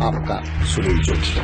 आपका सुनील जोशी।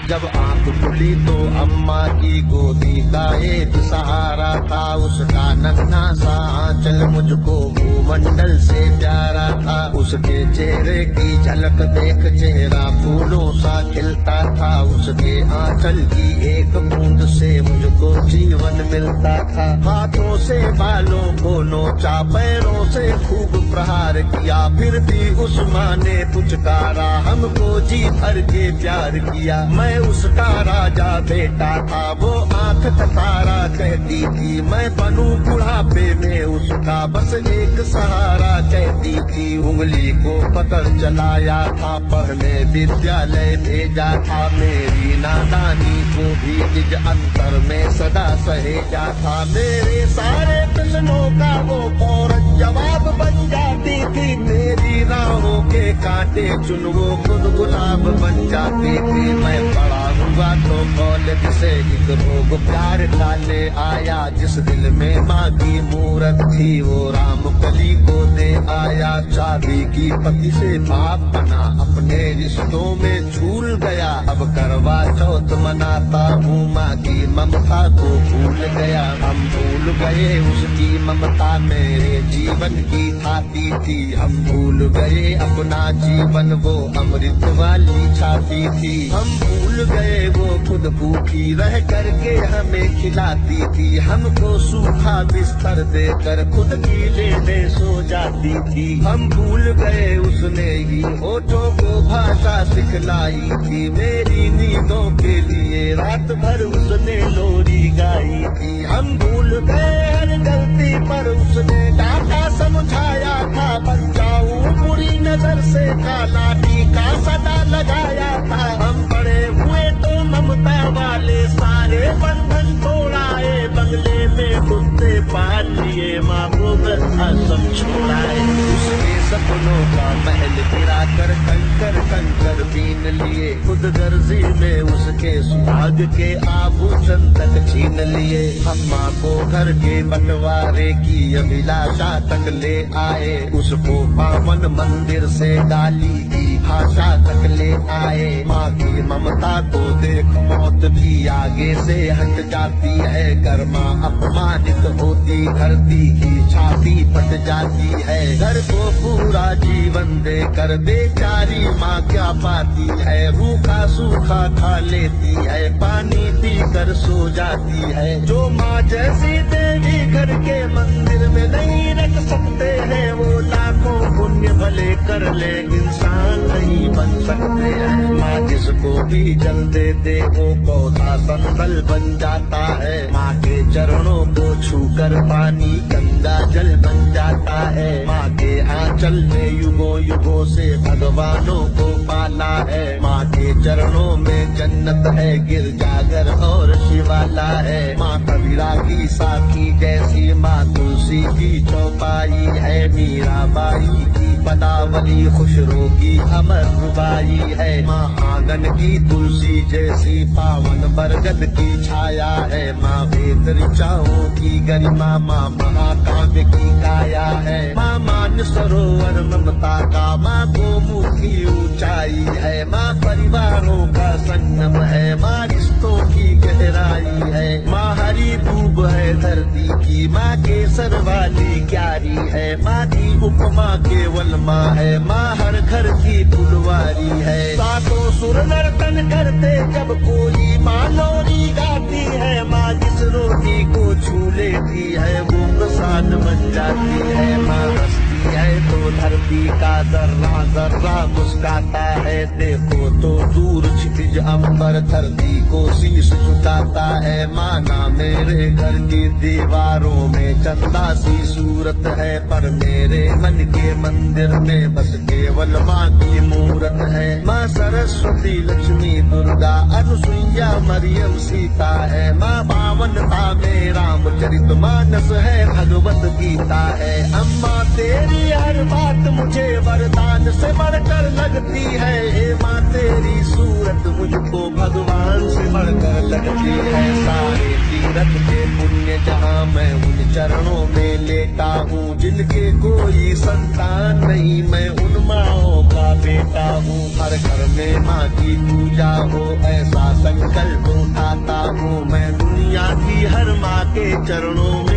जब आंख खुली तो अम्मा की गोदी का एक सहारा था, उसका नन्हा सा आंचल मुझको भूमंडल से प्यारा था। उसके चेहरे की झलक देख चेहरा फूलों सा खिलता था, उसके आंचल की एक बूंद से मुझको जीवन मिलता था। हाथों से बालों को नोचा, पैरों से खूब प्रहार किया, फिर भी उस माँ ने पुचकारा, हमको जी भर के प्यार किया। मैं उसका राजा बेटा था, वो आंख तारा कहती थी, मैं बनूं बुढ़ापे में उसका बस एक सहारा कहती थी। उंगली को पकड़ चलाया था, पढ़ने विद्यालय भेजा था, मेरी नादानी को भी निज अंतर में सदा सहेजा था। मेरे सारे प्रश्नों का वो फौरन जवाब बन जाती थी, मेरी राहों के कांटे चुन वो खुद गुलाब बन जाती थी। मैं बड़ा हुआ तो कॉलेज से एक रोग प्यार डाले आया, जिस दिल में माँ की मूरत थी वो राम कली को दे आया। शादी की पति से बाप बना, अपने रिश्तों में झूल गया, अब करवा चौथ मनाता हूँ, माँ की ममता को भूल गया। हम भूल गए उसकी ममता मेरे जीवन की थाती थी, हम भूल गए अपना जीवन वो अमृत वाली छाती थी। हम भूल गए वो खुद भूखी रह करके हमें खिलाती थी, हमको सूखा बिस्तर देकर खुद गीले में सो जाती थी। हम भूल गए उसने ही होठों को भाषा सिखलाई थी, मेरी नींदों के लिए रात भर उसने लोरी गाई थी। हम भूल गए हर गलती पर उसने डांटा समझाया था, बचाऊं बुरी नजर से काला टीका सदा लगाया था। हम बड़े हुए तो ममता वाले सारे बंधन तोड़ाए, बंगले में कुत्ते पाल लिए, माँ को वृद्धाश्रम छोड़ाए। उसके सपनों का महल गिरा कर कंकर कंकर बीन लिए, खुद गर्जी में उसके सुहाग के आभूषण तक छीन लिए। अम्मा को घर के बंटवारे की अभिलाषा तक ले आए, उसको पावन मंदिर से गाली की भाषा तक ले आए। माँ की ममता को देख मौत भी आगे से हट जाती है, घर माँ अपमानित होती धरती की छाती फट जाती है। घर को पूरा जीवन देकर बेचारी माँ क्या पाती है, रूखा सूखा खा लेती है, पानी पीकर सो जाती है। जो माँ जैसी देवी घर के मंदिर में नहीं रख सकते हैं, वो लाखों पुण्य भले कर ले इंसान नहीं बन सकते हैं। माँ जिसको भी जल दे दे वो पौधा संभल बन जाता है, माँ के चरणों को छूकर पानी गंगा जल बन जाता है। माँ के आंचल में युगों युगों से भगवानों को पाला है, माँ के चरणों में जन्नत है, गिरजाघर और शिवाला है। माँ कबीरा की साथी जैसी माँ तुलसी की चौपाई है, मीराबाई की पदावली खुशरो की अमर रुबाई है। माँ आंगन की तुलसी जैसी पावन बरगद की छाया है, माँ वेद ऋचाओं की गरिमा, माँ महाकाव्य की काया है। माँ मान सरोवर ममता का, माँ गोमुख की ऊंचाई है, माँ परिवारों का संगम है, माँ रिश्तों की गहराई है। माँ हरी दूब है धरती की, माँ केसर वाली क्यारी है, माँ की उपमा केवल माँ है, माँ हर घर की फुलवारी है। सातों सुर नर्तन करते जब कोई माँ लोरी गाती है, माँ जिस रोटी को छू लेती है वो प्रसाद बन जाती है। माँ हंसती है तो धरती का जर्रा जर्रा मुस्काता है, देखो तो दूर क्षितिज अंबर धरती को शीश झुकाता है। माना मेरे घर की दीवारों में चंदा सी सूरत है, पर मेरे मन के मंदिर में बस केवल माँ की मूरत है। माँ सरस्वती लक्ष्मी दुर्गा अनुसुईया मरियम सीता है, माँ पावनता में रामचरित मानस है, भगवत गीता है। अम्मा तेरी हर बात मुझे वरदान से बढ़कर लगती है, हे माँ तेरी सूरत मुझको भगवान से बढ़कर लगती है। सारे तीरथ के पुण्य जहाँ मैं उन चरणों में लेता हूँ, जिनके कोई संतान नहीं मैं उन माँओं का बेटा हूँ। हर घर में माँ की पूजा हो, ऐसा संकल्प उठाता हूँ मैं दुनिया की हर माँ के चरणों में।